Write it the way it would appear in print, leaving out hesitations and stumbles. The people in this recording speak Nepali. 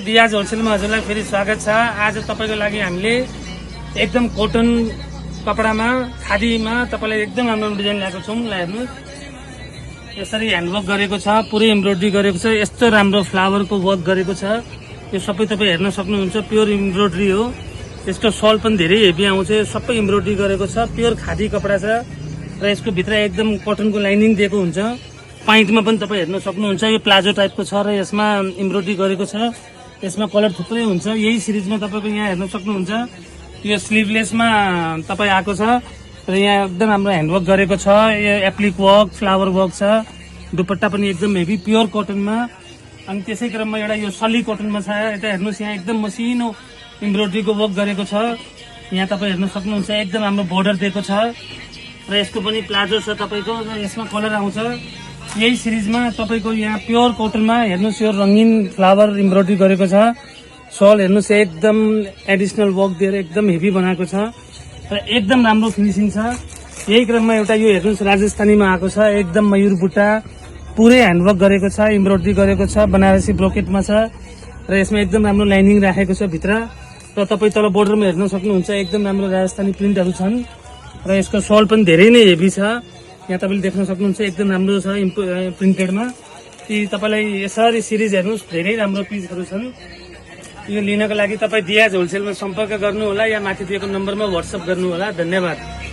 दियाज होलसेलमा हजुरलाई फेरि स्वागत छ। आज तपाईको लागि हामीले एकदम कटन कपडामा खादीमा तपाईलाई एकदम राम्रो डिजाइन ल्याएको छौं। ल हेर्नुस्, यसरी ह्यान्डवर्क गरेको छ, पुरै एम्ब्रोइडरी गरेको छ, यस्तो राम्रो फ्लावरको वर्क गरेको छ। यो सबै तपाई हेर्न सक्नुहुन्छ, प्योर एम्ब्रोइडरी हो। यसको सल पनि धेरै हेभी आउँछ, सबै एम्ब्रोइडरी गरेको छ, प्योर खादी कपडा छ र यसको भित्र एकदम कटनको लाइनिङ दिएको हुन्छ। पाइन्टमा पनि तपाई हेर्न सक्नुहुन्छ, यो प्लाजो टाइपको छ र यसमा एम्ब्रोइडरी गरेको छ। यसमा कलर थुप्रै हुन्छ। यही सिरिजमा तपाईको यहाँ हेर्न सक्नुहुन्छ, यो स्लिभलेसमा तपाई आएको छ र यहाँ एकदम हाम्रो ह्यान्डवर्क गरेको छ। यो एप्लिक वर्क, फ्लावर वर्क छ। दुपट्टा पनि एकदम हेभी प्योर कटनमा। अनि त्यसै क्रममा एउटा यो सली कटनमा छ। यता हेर्नुस्, यहाँ एकदम मसिनो एम्ब्रोइडरीको वर्क गरेको छ। यहाँ तपाईँ हेर्न सक्नुहुन्छ, एकदम हाम्रो बोर्डर दिएको छ र यसको पनि प्लाजो छ तपाईको र यसमा कलर आउँछ। यही सिरिजमा तपाईको यहाँ प्योर कटनमा हेर्नुस्, यो रंगीन फ्लावर एम्ब्रोइडरी गरेको छ। सल हेर्नुस्, एकदम एडिसनल वर्क दिएर एकदम हेभी बनाएको छ र एकदम राम्रो फिनिसिङ छ। यही क्रममा एउटा यो हेर्नुस्, राजस्थानीमा आएको छ, एकदम मयूर बुट्टा, पुरै ह्यान्डवर्क गरेको छ, एम्ब्रोइडरी गरेको छ, बनारसी ब्रोकेटमा छ र यसमा एकदम राम्रो लाइनिङ राखेको छ भित्र। र तपाईँ तल बोर्डरमा हेर्न सक्नुहुन्छ, एकदम राम्रो राजस्थानी प्रिन्टहरू छन् र यसको सल पनि धेरै नै हेभी छ। यहाँ तपाईँले देख्न सक्नुहुन्छ, एकदम राम्रो छ प्रिन्टेडमा। तपाईँलाई यसरी सिरिज हेर्नुहोस्, धेरै राम्रो पिसहरू छन्। यो लिनको लागि तपाईँ दियाज होलसेलमा सम्पर्क गर्नुहोला या माथि दिएको नम्बरमा व्हाट्सएप गर्नुहोला। धन्यवाद।